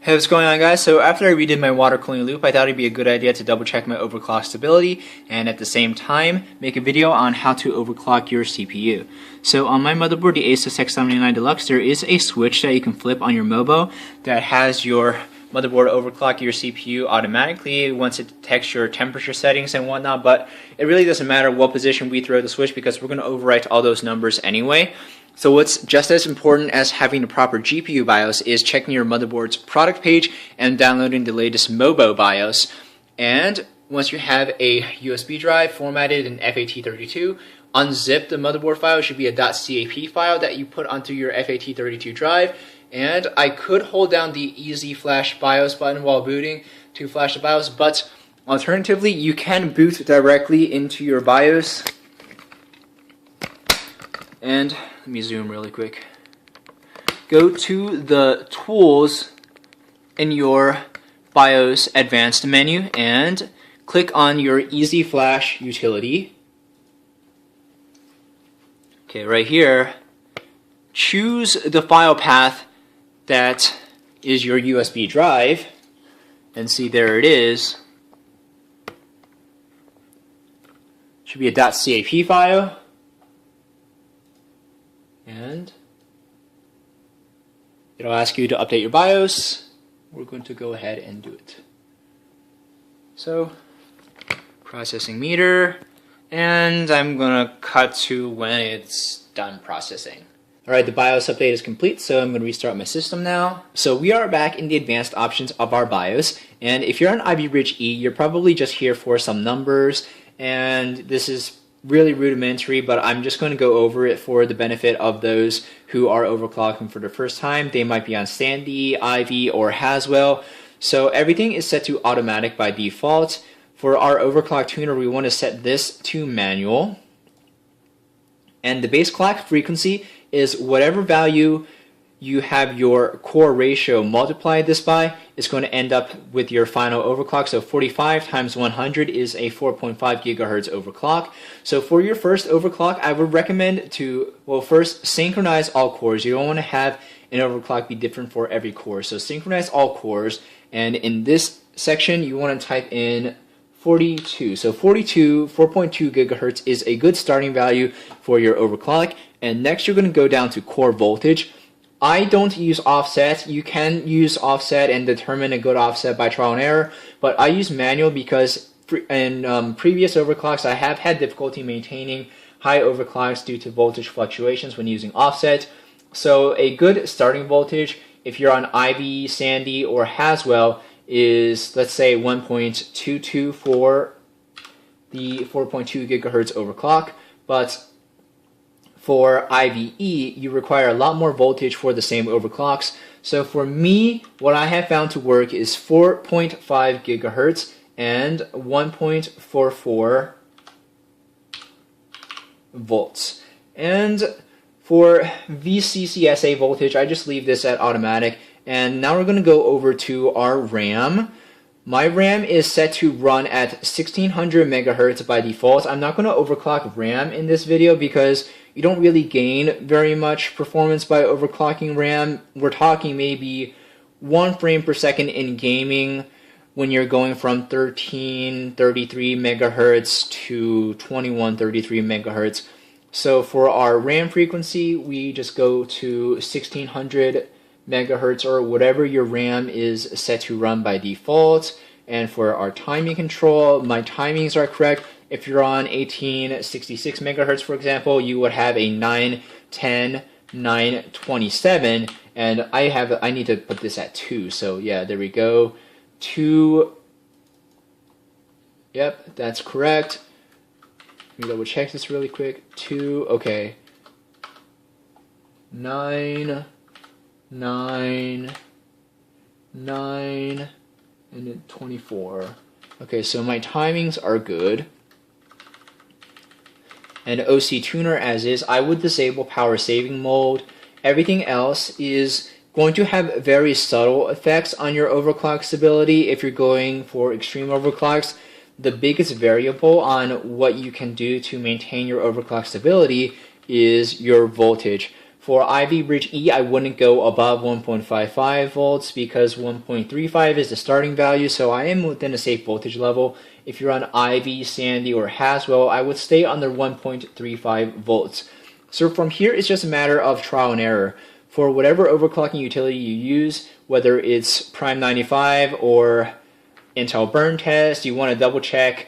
Hey, what's going on, guys? So after I redid my water cooling loop, I thought it'd be a good idea to double check my overclock stability and at the same time make a video on how to overclock your CPU. So on my motherboard, the Asus X79 Deluxe, there is a switch that you can flip on your MOBO that has your motherboard overclock your CPU automatically once it detects your temperature settings and whatnot, but it really doesn't matter what position we throw the switch because we're going to overwrite all those numbers anyway. So what's just as important as having the proper GPU BIOS is checking your motherboard's product page and downloading the latest MOBO BIOS. And once you have a USB drive formatted in FAT32, unzip the motherboard file. It should be a .cap file that you put onto your FAT32 drive. And I could hold down the Easy Flash BIOS button while booting to flash the BIOS, but alternatively, you can boot directly into your BIOS. And let me zoom really quick. Go to the Tools in your BIOS Advanced menu and click on your Easy Flash utility. Okay, right here, choose the file path that is your USB drive, and see, there it is. Should be a .cap file. And it'll ask you to update your BIOS. We're going to go ahead and do it. So, processing meter, and I'm gonna cut to when it's done processing. Alright, the BIOS update is complete, so I'm going to restart my system now. So we are back in the advanced options of our BIOS, and if you're on Ivy Bridge E, you're probably just here for some numbers, and this is really rudimentary, but I'm just going to go over it for the benefit of those who are overclocking for the first time. They might be on Sandy, Ivy, or Haswell. So everything is set to automatic by default. For our overclock tuner, we want to set this to manual. And the base clock frequency is whatever value you have your core ratio multiply this by, is going to end up with your final overclock. So 45 times 100 is a 4.5 gigahertz overclock. So for your first overclock, I would recommend to, well, first synchronize all cores. You don't want to have an overclock be different for every core. So synchronize all cores, and in this section, you want to type in 42. So 4.2 gigahertz is a good starting value for your overclock. And next, you're going to go down to core voltage. I don't use offset. You can use offset and determine a good offset by trial and error, but I use manual because in previous overclocks I have had difficulty maintaining high overclocks due to voltage fluctuations when using offset. So a good starting voltage, if you're on Ivy, Sandy, or Haswell, is, let's say, 1.22 for the 4.2 gigahertz overclock, but for IVE, you require a lot more voltage for the same overclocks. So for me, what I have found to work is 4.5 gigahertz and 1.44 volts. And for VCCSA voltage, I just leave this at automatic. And now we're going to go over to our RAM. My RAM is set to run at 1600 megahertz by default. I'm not going to overclock RAM in this video because you don't really gain very much performance by overclocking RAM. We're talking maybe 1 frame per second in gaming when you're going from 1333 megahertz to 2133 megahertz. So for our RAM frequency, we just go to 1600 megahertz or whatever your RAM is set to run by default. And for our timing control, my timings are correct. If you're on 1866 megahertz, for example, you would have a 910, 927, and I need to put this at 2. So yeah, there we go. 2. Yep, that's correct. Let me double check this really quick. 2. Okay. 9, 9, 9, and then 24. Okay, so my timings are good. And OC tuner as is, I would disable power saving mode. Everything else is going to have very subtle effects on your overclock stability if you're going for extreme overclocks. The biggest variable on what you can do to maintain your overclock stability is your voltage. For Ivy Bridge E, I wouldn't go above 1.55 volts because 1.35 is the starting value, so I am within a safe voltage level. If you're on Ivy, Sandy, or Haswell, I would stay under 1.35 volts. So from here, it's just a matter of trial and error. For whatever overclocking utility you use, whether it's Prime 95 or Intel burn test, you want to double check,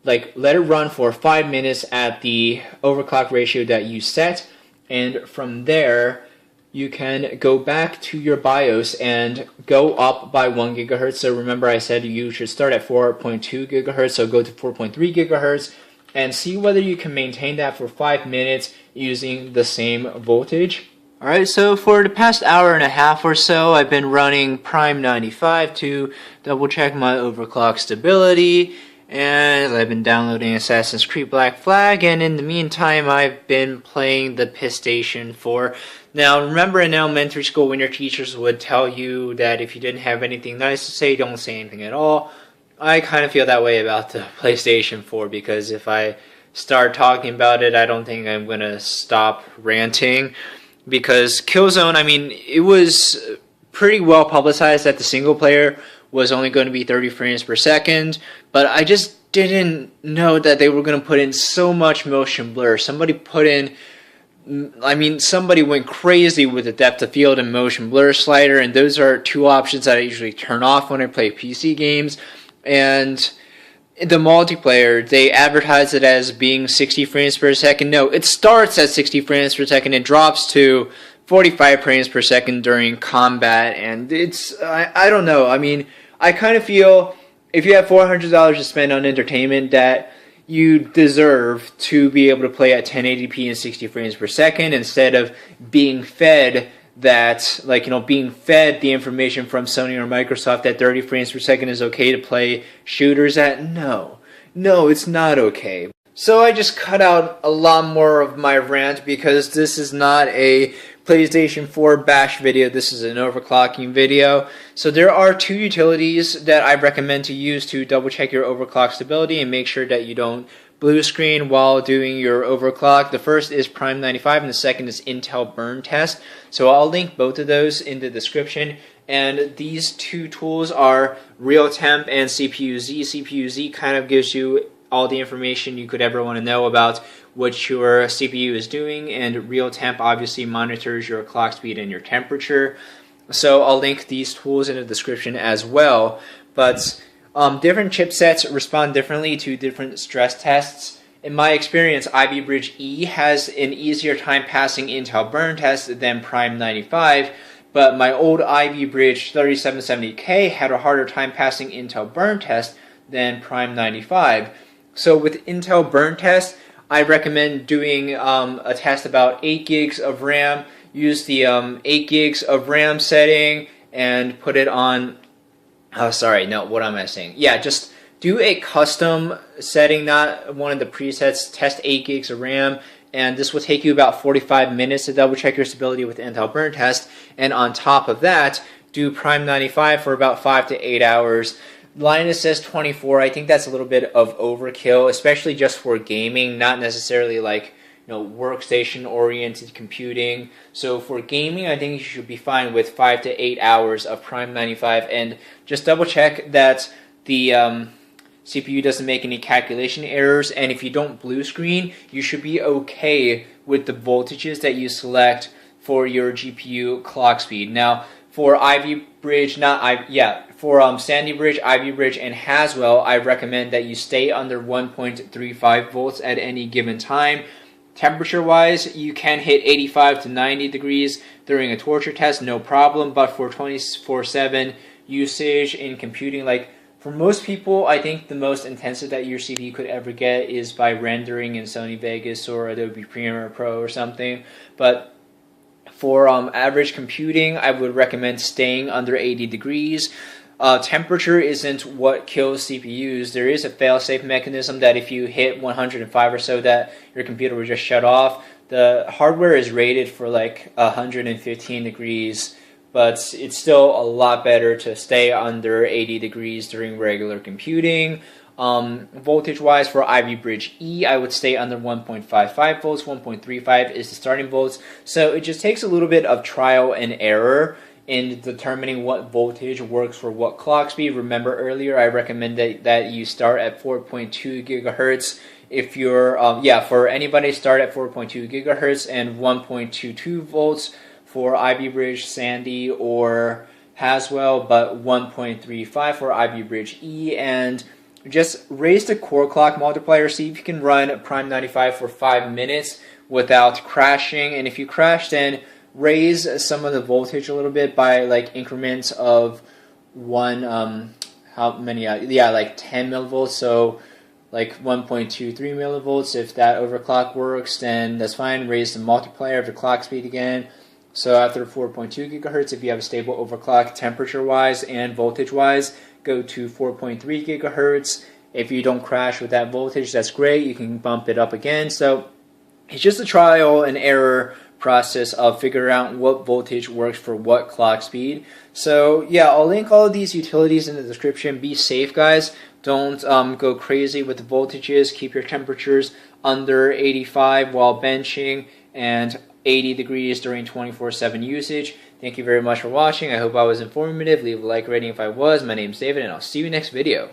like let it run for 5 minutes at the overclock ratio that you set, and from there you can go back to your BIOS and go up by 1 gigahertz. So remember I said you should start at 4.2 gigahertz, so go to 4.3 gigahertz and see whether you can maintain that for 5 minutes using the same voltage. Alright, so for the past hour and a half or so, I've been running Prime 95 to double check my overclock stability, and I've been downloading Assassin's Creed Black Flag, and in the meantime I've been playing the PlayStation 4. Now remember in elementary school when your teachers would tell you that if you didn't have anything nice to say, don't say anything at all. I kind of feel that way about the PlayStation 4, because if I start talking about it, I don't think I'm going to stop ranting. Because Killzone, I mean, it was pretty well publicized that the single player was only going to be 30 frames per second, but I just didn't know that they were going to put in so much motion blur. Somebody went crazy with the depth of field and motion blur slider, and those are two options that I usually turn off when I play PC games. And the multiplayer, they advertise it as being 60 frames per second. No, it starts at 60 frames per second. It drops to 45 frames per second during combat. And it's, I don't know. I mean, I kind of feel if you have $400 to spend on entertainment, that you deserve to be able to play at 1080p and 60 frames per second instead of being fed that, like, being fed the information from Sony or Microsoft that 30 frames per second is okay to play shooters at. No, it's not okay. So I just cut out a lot more of my rant because this is not a PlayStation 4 bash video, this is an overclocking video. So there are two utilities that I recommend to use to double check your overclock stability and make sure that you don't blue screen while doing your overclock. The first is Prime 95 and the second is Intel burn test. So I'll link both of those in the description. And these two tools are RealTemp and CPUZ. CPUZ kind of gives you all the information you could ever want to know about what your CPU is doing, and RealTemp obviously monitors your clock speed and your temperature. So I'll link these tools in the description as well. But different chipsets respond differently to different stress tests. In my experience, Ivy Bridge E has an easier time passing Intel burn test than Prime 95, but my old Ivy Bridge 3770K had a harder time passing Intel burn test than Prime 95. So with Intel burn test, I recommend doing a test about 8 gigs of RAM. Use the 8 gigs of RAM setting and put it on. What am I saying? Yeah, just do a custom setting, not one of the presets. Test 8 gigs of RAM, and this will take you about 45 minutes to double check your stability with Intel burn test. And on top of that, do Prime 95 for about 5 to 8 hours. Linus says 24. I think that's a little bit of overkill, especially just for gaming, not necessarily like workstation oriented computing. So for gaming, I think you should be fine with 5 to 8 hours of Prime 95, and just double check that the CPU doesn't make any calculation errors. And if you don't blue screen, you should be okay with the voltages that you select for your GPU clock speed. Now for Sandy Bridge, Ivy Bridge, and Haswell, I recommend that you stay under 1.35 volts at any given time. Temperature-wise, you can hit 85 to 90 degrees during a torture test, no problem, but for 24/7 usage in computing, like for most people, I think the most intensive that your CPU could ever get is by rendering in Sony Vegas or Adobe Premiere Pro or something, but for average computing, I would recommend staying under 80 degrees. Temperature isn't what kills CPUs. There is a fail-safe mechanism that if you hit 105 or so, that your computer will just shut off. The hardware is rated for like 115 degrees, but it's still a lot better to stay under 80 degrees during regular computing. Voltage wise for Ivy Bridge E, I would stay under 1.55 volts. 1.35 is the starting volts. So it just takes a little bit of trial and error in determining what voltage works for what clock speed. Remember earlier I recommended that you start at 4.2 gigahertz. If you're, for anybody, start at 4.2 gigahertz and 1.22 volts for Ivy Bridge, Sandy, or Haswell, but 1.35 for Ivy Bridge E, and just raise the core clock multiplier. See if you can run Prime 95 for 5 minutes without crashing, and if you crash, then raise some of the voltage a little bit by like increments of how many? Like 10 millivolts. So like 1.23 millivolts. If that overclock works, then that's fine. Raise the multiplier of the clock speed again. So after 4.2 gigahertz, if you have a stable overclock temperature-wise and voltage-wise, go to 4.3 gigahertz. If you don't crash with that voltage, that's great. You can bump it up again. So it's just a trial and error process of figuring out what voltage works for what clock speed. So yeah, I'll link all of these utilities in the description. Be safe, guys. Don't go crazy with the voltages. Keep your temperatures under 85 while benching and 80 degrees during 24/7 usage. Thank you very much for watching. I hope I was informative. Leave a like rating if I was. My name's David, and I'll see you next video.